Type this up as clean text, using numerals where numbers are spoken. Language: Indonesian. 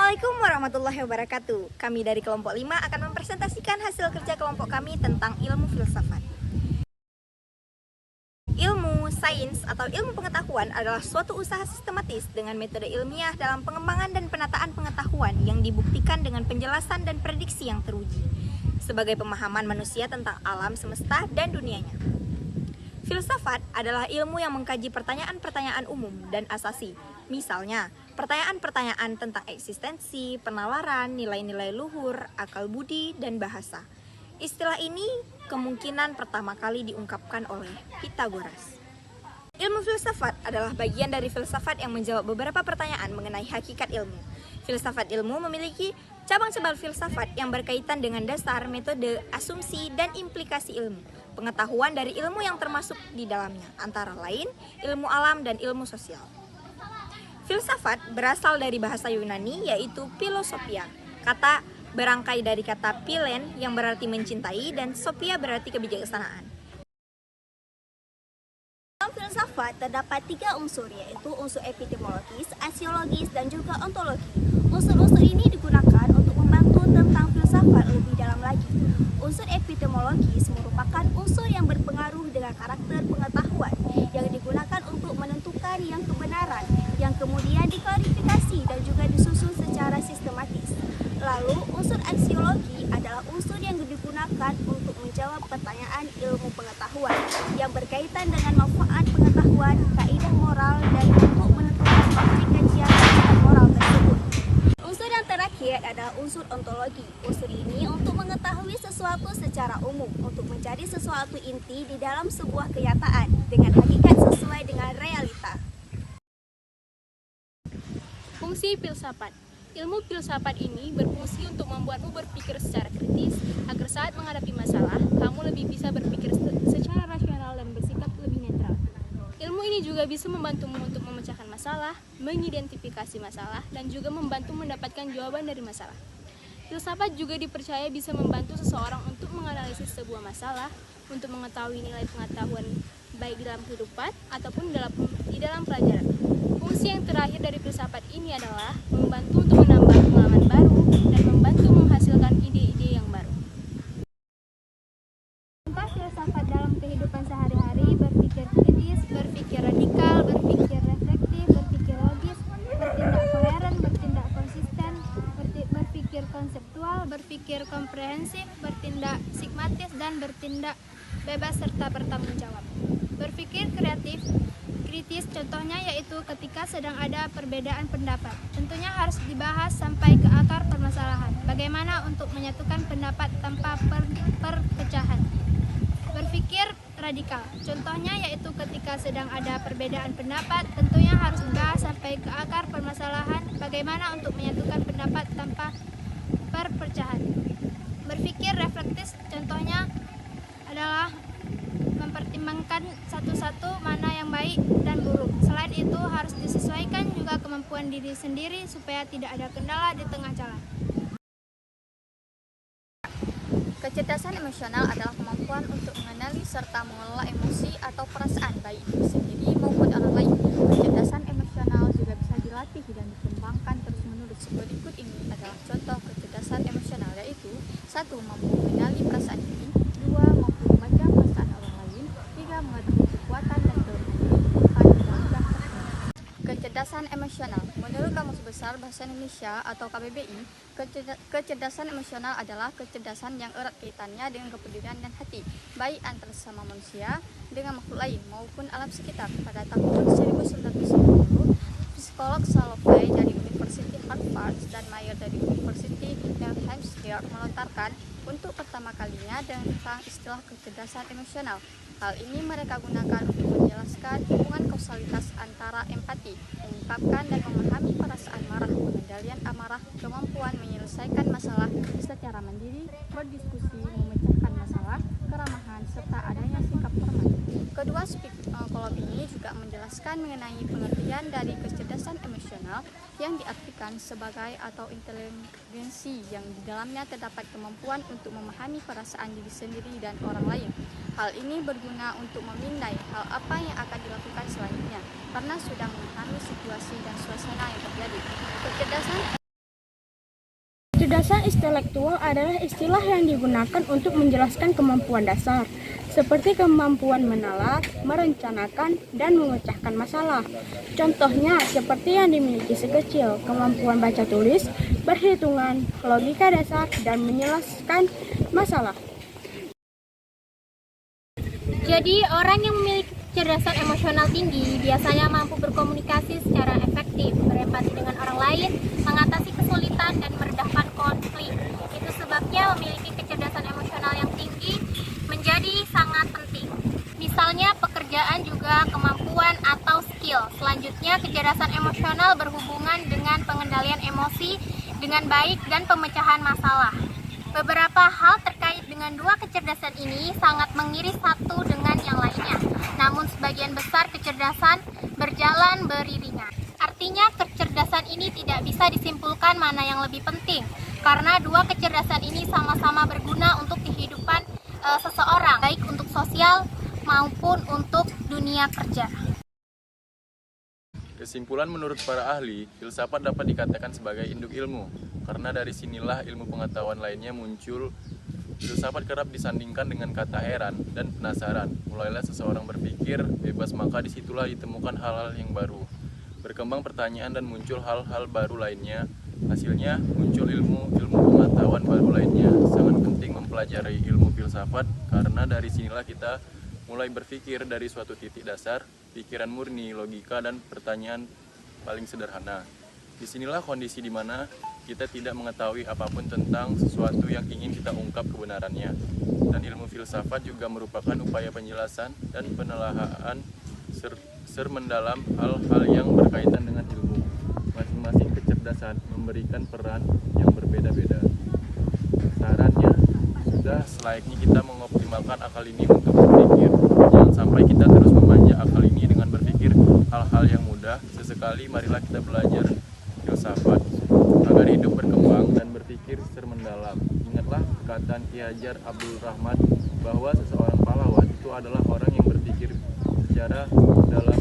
Assalamualaikum warahmatullahi wabarakatuh. Kami dari kelompok 5 akan mempresentasikan hasil kerja kelompok kami tentang ilmu filsafat. Ilmu, sains, atau ilmu pengetahuan adalah suatu usaha sistematis dengan metode ilmiah dalam pengembangan dan penataan pengetahuan yang dibuktikan dengan penjelasan dan prediksi yang teruji, sebagai pemahaman manusia tentang alam semesta dan dunianya. Filsafat adalah ilmu yang mengkaji pertanyaan-pertanyaan umum dan asasi. Misalnya, pertanyaan-pertanyaan tentang eksistensi, penalaran, nilai-nilai luhur, akal budi, dan bahasa. Istilah ini kemungkinan pertama kali diungkapkan oleh Pythagoras. Ilmu filsafat adalah bagian dari filsafat yang menjawab beberapa pertanyaan mengenai hakikat ilmu. Filsafat ilmu memiliki cabang-cabang filsafat yang berkaitan dengan dasar, metode, asumsi, dan implikasi ilmu. Pengetahuan dari ilmu yang termasuk di dalamnya, antara lain ilmu alam dan ilmu sosial. Filsafat berasal dari bahasa Yunani yaitu philosophia. Kata berangkai dari kata philen yang berarti mencintai dan sophia berarti kebijaksanaan. Dalam filsafat terdapat 3 unsur, yaitu unsur epistemologis, aksiologis, dan juga ontologi. Unsur-unsur ini digunakan untuk membantu tentang filsafat lebih dalam lagi. Unsur epistemologis merupakan unsur yang berpengaruh dengan karakter pengetahuan yang digunakan untuk menentukan yang kebenaran, yang kemudian diklarifikasi dan juga disusun secara sistematis. Lalu, unsur aksiologi adalah unsur yang digunakan untuk menjawab pertanyaan ilmu pengetahuan yang berkaitan dengan manfaat pengetahuan, kaidah moral, dan untuk menentukan objek kajian moral tersebut. Unsur yang terakhir adalah unsur ontologi. Unsur ini untuk mengetahui sesuatu secara umum, untuk mencari sesuatu inti di dalam sebuah kenyataan dengan hakikat sesuai dengan realita. Fungsi filsafat. Ilmu filsafat ini berfungsi untuk membuatmu berpikir secara kritis agar saat menghadapi masalah, kamu lebih bisa berpikir secara rasional dan bersikap lebih netral. Ilmu ini juga bisa membantumu untuk memecahkan masalah, mengidentifikasi masalah, dan juga membantu mendapatkan jawaban dari masalah. Filsafat juga dipercaya bisa membantu seseorang untuk menganalisis sebuah masalah, untuk mengetahui nilai pengetahuan baik di dalam kehidupan ataupun di dalam pelajaran. Fungsi yang terakhir dari filsafat ini adalah membantu untuk menambah pengalaman baru dan membantu menghasilkan ide-ide yang baru. Contoh filsafat dalam kehidupan sehari-hari: berpikir kritis, berpikir radikal, berpikir reflektif, berpikir logis, bertindak koheren, bertindak konsisten, berpikir konseptual, berpikir komprehensif, bertindak sigmatis, dan bertindak bebas serta bertanggung jawab. Berpikir kreatif kritis contohnya yaitu ketika sedang ada perbedaan pendapat. Tentunya harus dibahas sampai ke akar permasalahan. Bagaimana untuk menyatukan pendapat tanpa perpecahan. Berpikir radikal contohnya yaitu ketika sedang ada perbedaan pendapat. Tentunya harus dibahas sampai ke akar permasalahan. Bagaimana untuk menyatukan pendapat tanpa perpecahan. Berpikir reflektif contohnya adalah mempertimbangkan satu-satu mana yang baik dan buruk. Selain itu harus disesuaikan juga kemampuan diri sendiri supaya tidak ada kendala di tengah jalan. Kecerdasan emosional adalah kemampuan untuk mengenali serta mengelola emosi atau perasaan baik diri sendiri maupun orang lain. Kecerdasan emosional juga bisa dilatih dan dikembangkan terus-menerus. Berikut ini adalah contoh kecerdasan emosional, yaitu 1. Mampu mengenali perasaan diri, 2. Mampu membaca perasaan orang lain, 3. Mengetahui kekuatan dan kelemahan diri, 4. Mudah terpengaruh. Kecerdasan emosional. Menurut Kamus Besar Bahasa Indonesia atau KBBI, kecerdasan emosional adalah kecerdasan yang erat kaitannya dengan kepedulian dan hati, baik antar sesama manusia dengan makhluk lain maupun alam sekitar. Pada tahun 1990, psikolog Salovey dari University Harvard dan Mayer dari University New Hampshire melontarkan untuk pertama kalinya tentang istilah kecerdasan emosional. Hal ini mereka gunakan untuk menjelaskan hubungan kausalitas antara empati, mengungkapkan dan memahami perasaan marah, pengendalian amarah, kemampuan menyelesaikan masalah secara mandiri, berdiskusi, memecahkan masalah, keramahan, serta adanya sikap hormat. Kedua psikolog ini juga menjelaskan mengenai pengertian dari kecerdasan emosional yang diartikan sebagai atau inteligensi yang di dalamnya terdapat kemampuan untuk memahami perasaan diri sendiri dan orang lain. Hal ini berguna untuk memindai hal apa yang akan dilakukan selanjutnya karena sudah memahami situasi dan suasana yang terjadi. Kecerdasan Kecerdasan intelektual adalah istilah yang digunakan untuk menjelaskan kemampuan dasar, seperti kemampuan menalar, merencanakan, dan memecahkan masalah. Contohnya seperti yang dimiliki si kecil, kemampuan baca tulis, berhitungan, logika dasar, dan menyelesaikan masalah. Jadi, orang yang memiliki kecerdasan emosional tinggi biasanya mampu berkomunikasi secara efektif, berempati dengan orang lain, mengatasi kesulitan, dan meredahkan konflik. Itu sebabnya memiliki kecerdasan emosional yang tinggi menjadi sangat penting. Misalnya pekerjaan juga kemampuan atau skill. Selanjutnya, kecerdasan emosional berhubungan dengan pengendalian emosi dengan baik dan pemecahan masalah. Beberapa hal terkait dengan dua kecerdasan ini sangat mengiris satu dengan yang lainnya. Namun sebagian besar kecerdasan berjalan beriringan. Artinya kecerdasan ini tidak bisa disimpulkan mana yang lebih penting, karena dua kecerdasan ini sama-sama berguna untuk kehidupan seseorang, baik untuk sosial maupun untuk dunia kerja. Kesimpulan menurut para ahli, filsafat dapat dikatakan sebagai induk ilmu, karena dari sinilah ilmu pengetahuan lainnya muncul. Filsafat kerap disandingkan dengan kata heran dan penasaran. Mulailah seseorang berpikir bebas, maka disitulah ditemukan hal-hal yang baru. Berkembang pertanyaan dan muncul hal-hal baru lainnya. Hasilnya muncul ilmu pengetahuan baru lainnya. Sangat penting mempelajari ilmu filsafat, karena dari sinilah kita mulai berpikir dari suatu titik dasar, pikiran murni, logika, dan pertanyaan paling sederhana. Disinilah kondisi di mana kita tidak mengetahui apapun tentang sesuatu yang ingin kita ungkap kebenarannya. Dan ilmu filsafat juga merupakan upaya penjelasan dan penelaahan mendalam hal-hal yang berkaitan dengan ilmu. Masing-masing kecerdasan memberikan peran yang berbeda-beda. Sarannya, sudah selayaknya kita mengoptimalkan akal ini untuk berpikir. Jangan sampai kita terus memanja akal ini dengan berpikir hal-hal yang mudah. Sesekali marilah kita belajar filsafat agar hidup berkembang dan berpikir secara mendalam. Ingatlah perkataan Ki Hajar Abdul Rahman bahwa seseorang pahlawan itu adalah orang yang berpikir secara dalam